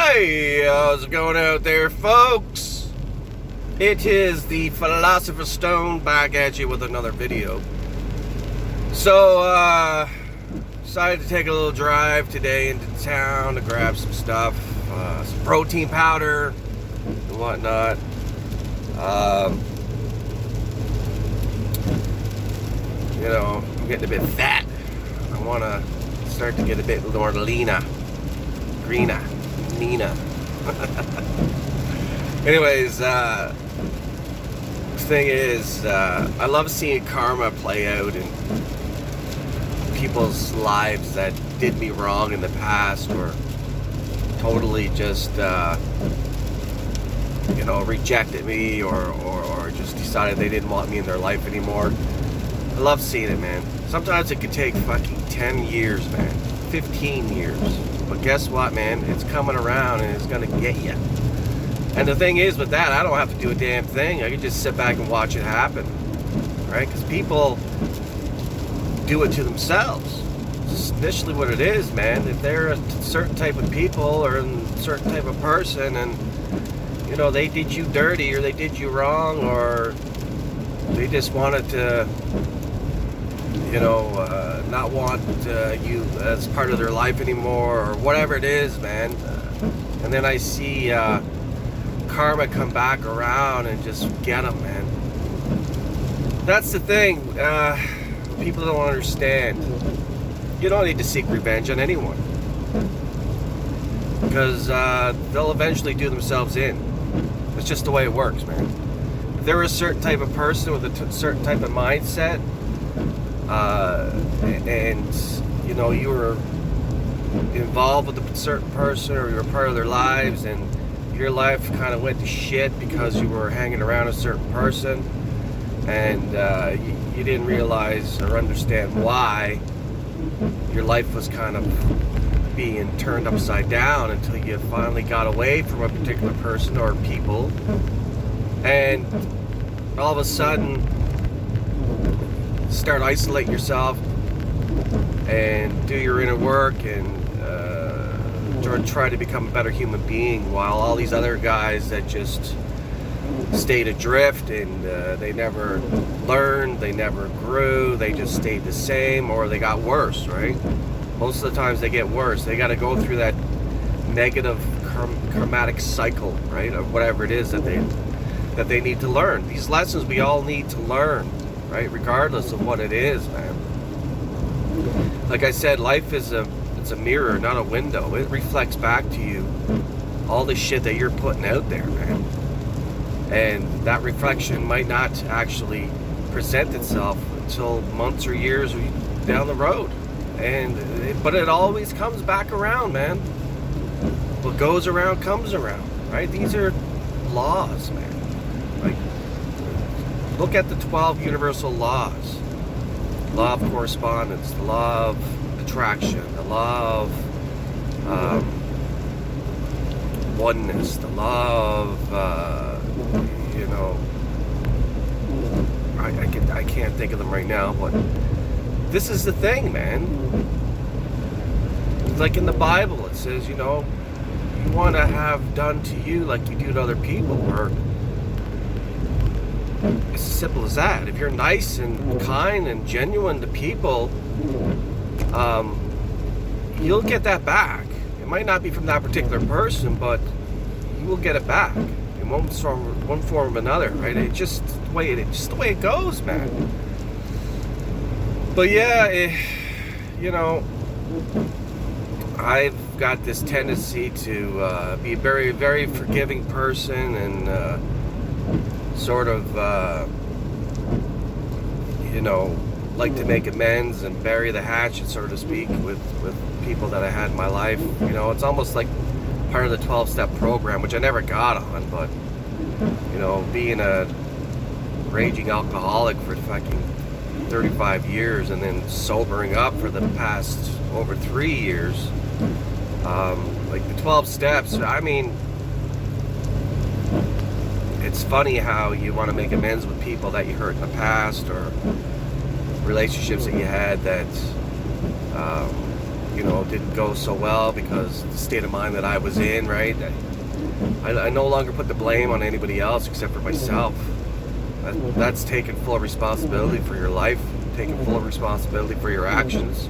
Hey, how's it going out there, folks? It is the Philosopher's Stone back at you with another video. So, decided to take a little drive today into town to grab some stuff, some protein powder and whatnot. You know, I'm getting a bit fat. I want to start to get a bit more leaner. Greener. Nina. Anyways, the thing is, I love seeing karma play out in people's lives that did me wrong in the past, or totally just, rejected me, or just decided they didn't want me in their life anymore. I love seeing it, man. Sometimes it could take fucking 10 years, man. 15 years. But guess what, man? It's coming around and it's gonna get you. And the thing is with that, I don't have to do a damn thing. I can just sit back and watch it happen, right? Because people do it to themselves. It's initially what it is, man. If they're a certain type of people or a certain type of person, and you know they did you dirty or they did you wrong, or they just wanted to, not want you as part of their life anymore, or whatever it is, man. And then I see karma come back around and just get them, man. That's the thing. People don't understand. You don't need to seek revenge on anyone, because they'll eventually do themselves in. It's just the way it works, man. If they're a certain type of person with a certain type of mindset, and you were involved with a certain person, or you were part of their lives, and your life kind of went to shit because you were hanging around a certain person, and you didn't realize or understand why your life was kind of being turned upside down until you finally got away from a particular person or people, and all of a sudden start isolating yourself and do your inner work and try to become a better human being, while all these other guys that just stayed adrift and they never learned, they never grew, they just stayed the same, or they got worse, right? Most of the times they get worse. They got to go through that negative karmatic cycle, right, of whatever it is that they need to learn. These lessons we all need to learn, right, regardless of what it is, man. Like I said, life is it's a mirror, not a window. It reflects back to you all the shit that you're putting out there, man. And that reflection might not actually present itself until months or years down the road. But it always comes back around, man. What goes around comes around, right? These are laws, man. Like, look at the 12 universal laws. Law of correspondence, the law of attraction, the law of oneness, the law of, I can't think of them right now, but this is the thing, man. Like in the Bible, it says, you want to have done to you like you do to other people, or it's as simple as that. If you're nice and kind and genuine to people, you'll get that back. It might not be from that particular person, but you will get it back in one form or another, right? It's just the way it goes, man. But yeah, I've got this tendency to be a very, very forgiving person, and sort of, like to make amends and bury the hatchet, so to speak, with people that I had in my life. It's almost like part of the 12-step program, which I never got on, but, being a raging alcoholic for fucking 35 years and then sobering up for the past over 3 years, like the 12 steps, I mean, it's funny how you want to make amends with people that you hurt in the past, or relationships that you had that didn't go so well because the state of mind that I was in, right? I no longer put the blame on anybody else except for myself. That's taking full responsibility for your life, taking full responsibility for your actions,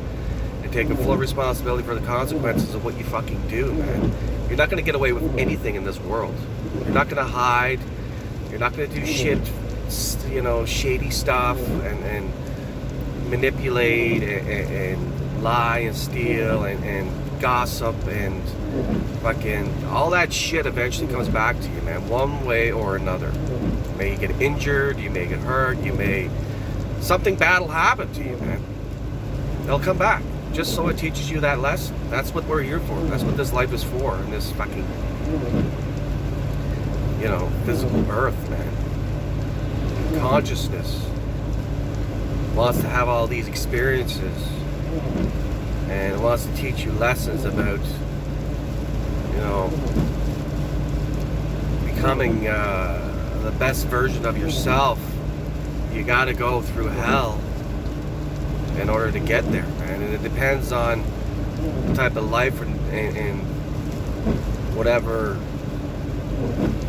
and taking full responsibility for the consequences of what you fucking do, man. You're not going to get away with anything in this world. You're not going to hide. You're not going to do shit, shady stuff and manipulate and lie and steal and gossip and fucking all that shit eventually comes back to you, man, one way or another. You may get injured, you may get hurt, something bad will happen to you, man. They'll come back, just so it teaches you that lesson. That's what we're here for. That's what this life is for, and this fucking, physical earth, man. Consciousness wants to have all these experiences and wants to teach you lessons about, becoming the best version of yourself. You got to go through hell in order to get there, man. And it depends on the type of life and whatever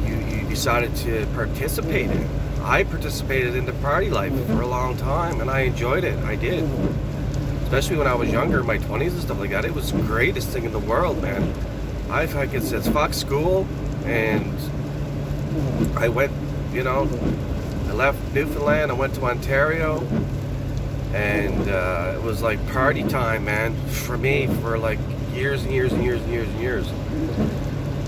you decided to participate in. I participated in the party life for a long time, and I enjoyed it. I did. Especially when I was younger, in my 20s and stuff like that. It was the greatest thing in the world, man. I fucking said, fuck school, and I went, I left Newfoundland, I went to Ontario, and it was like party time, man, for me, for like years and years and years and years and years.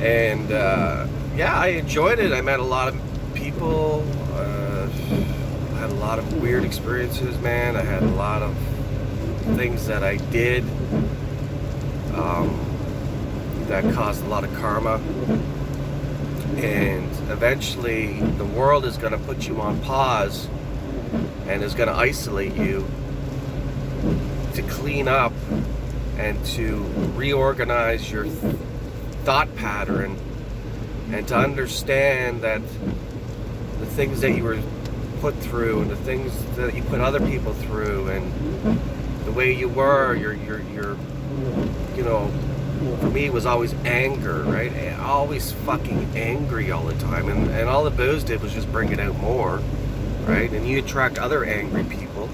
And I enjoyed it. I met a lot of people. I had a lot of weird experiences, man. I had a lot of things that I did that caused a lot of karma, and eventually the world is going to put you on pause and is going to isolate you to clean up and to reorganize your thought pattern, and to understand that the things that you were put through and the things that you put other people through and the way you were, for me it was always anger, right? Always fucking angry all the time, and all the booze did was just bring it out more, right? And you attract other angry people,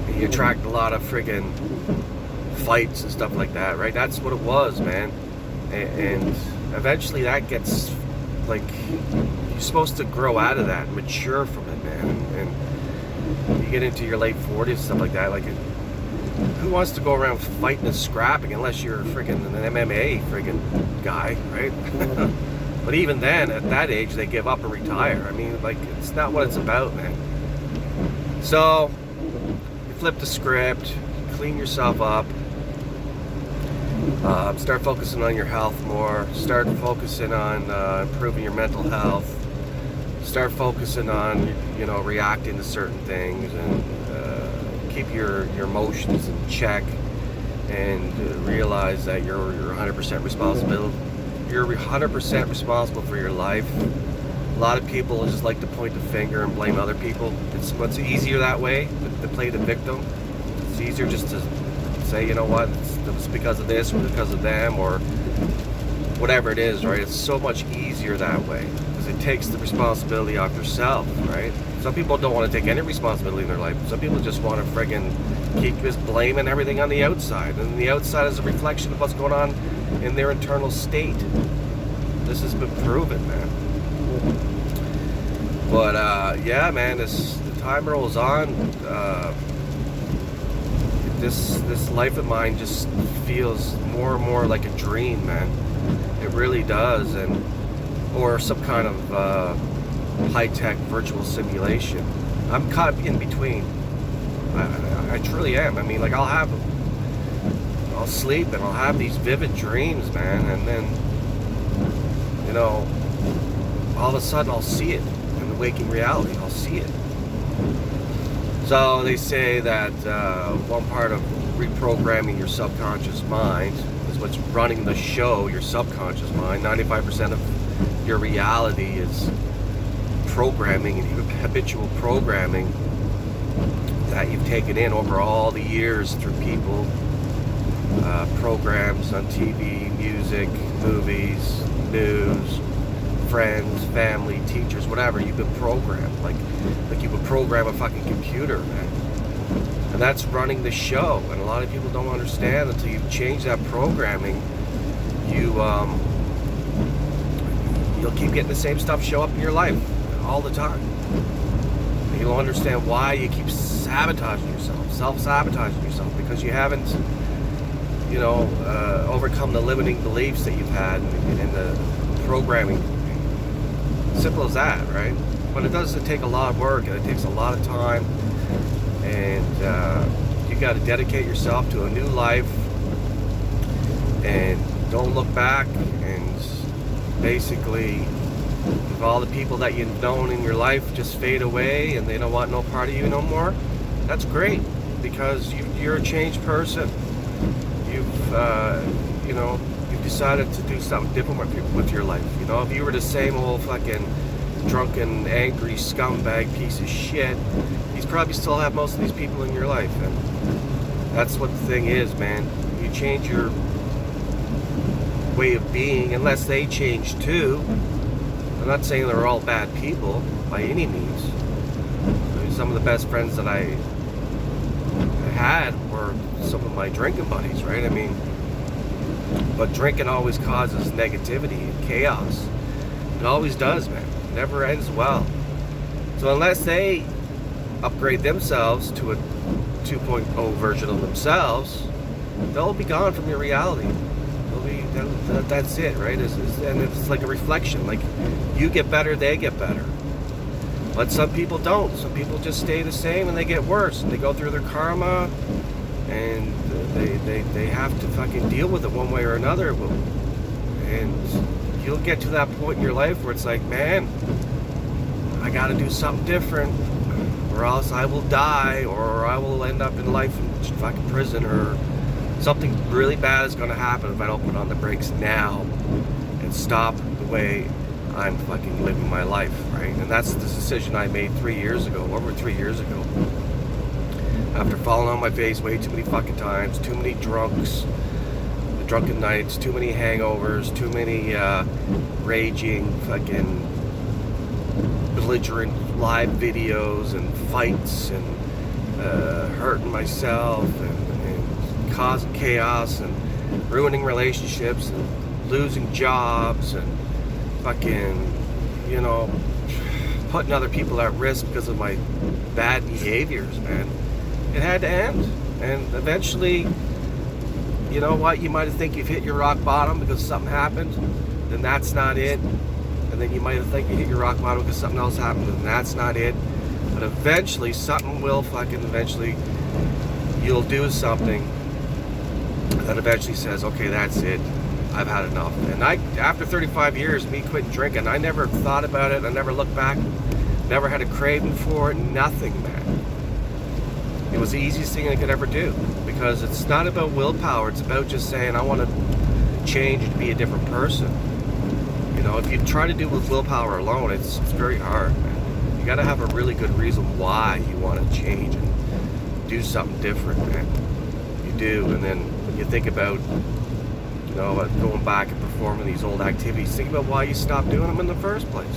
and you attract a lot of friggin' fights and stuff like that, right? That's what it was, man. And eventually that gets, like, you're supposed to grow out of that, mature from it, man. And you get into your late 40s and stuff like that, like, who wants to go around fighting and scrapping unless you're friggin' an MMA friggin' guy, right? But even then, at that age, they give up and retire. I mean, like, it's not what it's about, man. So, you flip the script, clean yourself up, start focusing on your health more, start focusing on improving your mental health, start focusing on, reacting to certain things, and keep your emotions in check, and realize that you're 100% responsible. You're 100% responsible for your life. A lot of people just like to point the finger and blame other people. It's easier that way, to play the victim. It's easier just to say, it was because of this or because of them or whatever it is, right? It's so much easier that way because it takes the responsibility off yourself, right? Some people don't want to take any responsibility in their life. Some people just want to friggin' keep just blaming everything on the outside, and the outside is a reflection of what's going on in their internal state. This has been proven, man. But man, the time rolls on. This life of mine just feels more and more like a dream, man. It really does, or some kind of high-tech virtual simulation. I'm caught in between. I truly am. I mean, like, I'll sleep and I'll have these vivid dreams, man, and then, all of a sudden I'll see it in the waking reality. I'll see it. So they say that one part of reprogramming your subconscious mind is what's running the show, your subconscious mind. 95% of your reality is programming and habitual programming that you've taken in over all the years through people, programs on TV, music, movies, news, friends, family, teachers, whatever. You've been programmed, like you would program a fucking computer, man. And that's running the show. And a lot of people don't understand until you change that programming. You'll keep getting the same stuff show up in your life all the time. And you'll understand why you keep sabotaging yourself, self-sabotaging yourself, because you haven't, overcome the limiting beliefs that you've had in the programming. Simple as that, right? But it does take a lot of work, and it takes a lot of time, and you got to dedicate yourself to a new life, and don't look back. And basically, if all the people that you've known in your life just fade away and they don't want no part of you no more, that's great, because you're a changed person. You've decided to do something different with your life. If you were the same old fucking drunken, angry scumbag piece of shit, you'd probably still have most of these people in your life. And that's what the thing is, man. You change your way of being, unless they change too. I'm not saying they're all bad people by any means. Some of the best friends that I had were some of my drinking buddies, right? But drinking always causes negativity and chaos. It always does, man. It never ends well. So unless they upgrade themselves to a 2.0 version of themselves, they'll be gone from your reality. That's it, right? And it's like a reflection. Like, you get better, they get better. But some people don't. Some people just stay the same and they get worse. And they go through their karma, and they have to fucking deal with it one way or another. And you'll get to that point in your life where it's like, man, I got to do something different, or else I will die, or I will end up in life in fucking prison, or something really bad is going to happen if I don't put on the brakes now and stop the way I'm fucking living my life, right? And that's the decision I made over 3 years ago. After falling on my face way too many fucking times, too many drunken nights, too many hangovers, too many raging, fucking belligerent live videos and fights, and hurting myself, and causing chaos, and ruining relationships, and losing jobs, and fucking, putting other people at risk because of my bad behaviors, man. It had to end. And eventually, you know what, you might think you've hit your rock bottom because something happened, then that's not it. And then you might think you hit your rock bottom because something else happened, and that's not it. But eventually, something will you'll do something that eventually says, okay, that's it, I've had enough. And after 35 years of me quitting drinking, I never thought about it, I never looked back, never had a craving for it, nothing, man. It was the easiest thing I could ever do, because it's not about willpower, it's about just saying, I want to change and be a different person. If you try to do it with willpower alone, it's very hard, man. You got to have a really good reason why you want to change and do something different, man. You do. And then when you think about, going back and performing these old activities, think about why you stopped doing them in the first place.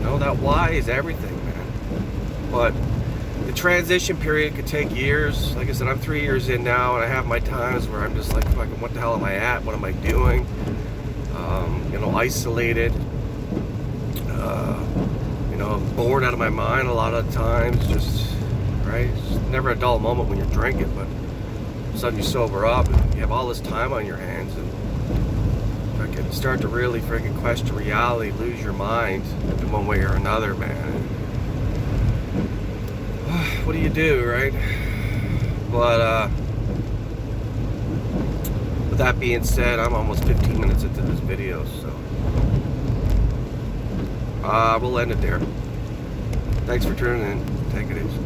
That why is everything, man. But the transition period could take years. Like I said, I'm 3 years in now, and I have my times where I'm just like, fucking, what the hell am I at? What am I doing? Isolated. Bored out of my mind a lot of times. Just, right? It's never a dull moment when you're drinking, but all of a sudden you sober up and you have all this time on your hands, and fucking start to really freaking question reality, lose your mind in one way or another, man. What do you do, right? But with that being said, I'm almost 15 minutes into this video, so we'll end it there. Thanks for tuning in. Take it easy.